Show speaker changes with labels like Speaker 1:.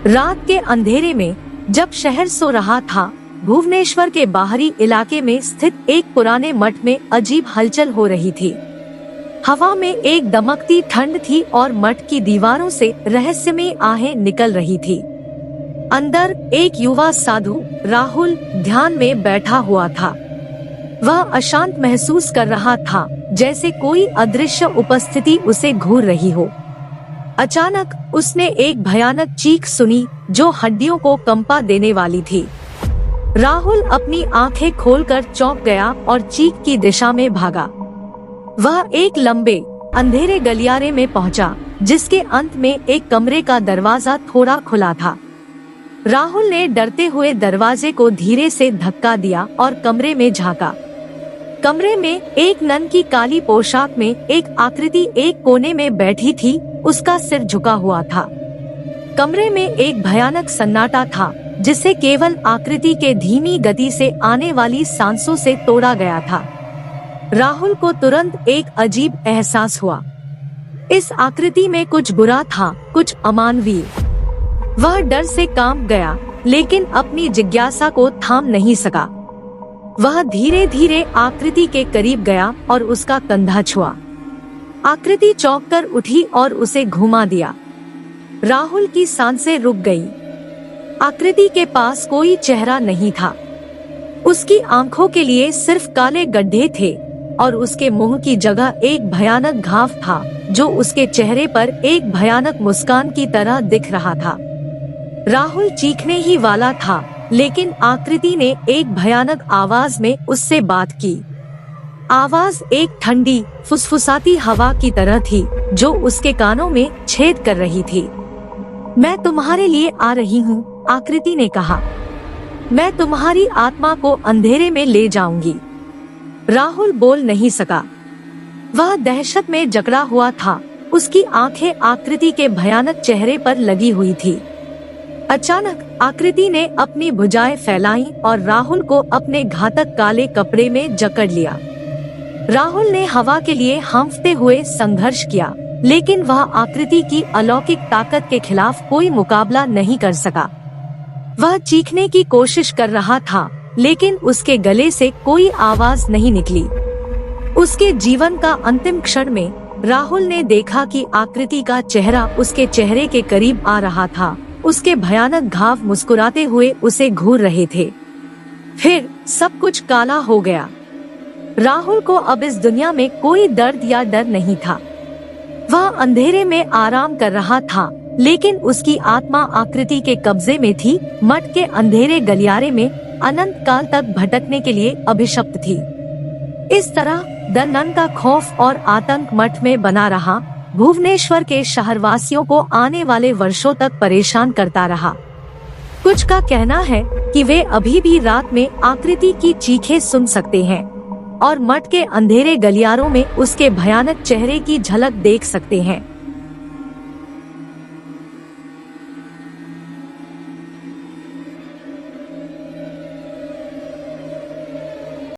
Speaker 1: रात के अंधेरे में जब शहर सो रहा था, भुवनेश्वर के बाहरी इलाके में स्थित एक पुराने मठ में अजीब हलचल हो रही थी। हवा में एक दमकती ठंड थी और मठ की दीवारों से रहस्यमय आहें निकल रही थी। अंदर एक युवा साधु राहुल ध्यान में बैठा हुआ था। वह अशांत महसूस कर रहा था, जैसे कोई अदृश्य उपस्थिति उसे घूर रही हो। अचानक उसने एक भयानक चीख सुनी जो हड्डियों को कंपा देने वाली थी। राहुल अपनी आंखें खोलकर चौंक गया और चीख की दिशा में भागा। वह एक लंबे अंधेरे गलियारे में पहुंचा, जिसके अंत में एक कमरे का दरवाजा थोड़ा खुला था। राहुल ने डरते हुए दरवाजे को धीरे से धक्का दिया और कमरे में झांका। कमरे में एक नन की काली पोशाक में एक आकृति एक कोने में बैठी थी, उसका सिर झुका हुआ था। कमरे में एक भयानक सन्नाटा था, जिसे केवल आकृति के धीमी गति से आने वाली सांसों से तोड़ा गया था। राहुल को तुरंत एक अजीब एहसास हुआ। इस आकृति में कुछ बुरा था, कुछ अमानवीय। वह डर से कांप गया, लेकिन अपनी जिज्ञासा को थाम नहीं सका। वह धीरे धीरे आकृति के करीब गया और उसका कंधा छुआ। आकृति चौंककर उठी और उसे घुमा दिया। राहुल की सांसें रुक गईं। आकृति के पास कोई चेहरा नहीं था। उसकी आंखों के लिए सिर्फ काले गड्ढे थे और उसके मुंह की जगह एक भयानक घाव था, जो उसके चेहरे पर एक भयानक मुस्कान की तरह दिख रहा था। राहुल चीखने ही वाला था, लेकिन आकृति ने एक भयानक आवाज में उससे बात की। आवाज एक ठंडी फुसफुसाती हवा की तरह थी, जो उसके कानों में छेद कर रही थी। मैं तुम्हारे लिए आ रही हूँ, आकृति ने कहा। मैं तुम्हारी आत्मा को अंधेरे में ले जाऊंगी। राहुल बोल नहीं सका। वह दहशत में जकड़ा हुआ था। उसकी आंखें आकृति के भयानक चेहरे पर लगी हुई थी। अचानक आकृति ने अपनी भुजाएं फैलाई और राहुल को अपने घातक काले कपड़े में जकड़ लिया। राहुल ने हवा के लिए हांफते हुए संघर्ष किया, लेकिन वह आकृति की अलौकिक ताकत के खिलाफ कोई मुकाबला नहीं कर सका। वह चीखने की कोशिश कर रहा था, लेकिन उसके गले से कोई आवाज नहीं निकली। उसके जीवन का अंतिम क्षण में राहुल ने देखा कि आकृति का चेहरा उसके चेहरे के करीब आ रहा था। उसके भयानक घाव मुस्कुराते हुए उसे घूर रहे थे। फिर सब कुछ काला हो गया। राहुल को अब इस दुनिया में कोई दर्द या डर नहीं था। वह अंधेरे में आराम कर रहा था, लेकिन उसकी आत्मा आकृति के कब्जे में थी, मठ के अंधेरे गलियारे में अनंत काल तक भटकने के लिए अभिशप्त थी। इस तरह द नन का खौफ और आतंक मठ में बना रहा, भुवनेश्वर के शहरवासियों को आने वाले वर्षों तक परेशान करता रहा। कुछ का कहना है कि वे अभी भी रात में आकृति की चीखें सुन सकते हैं और मठ के अंधेरे गलियारों में उसके भयानक चेहरे की झलक देख सकते हैं।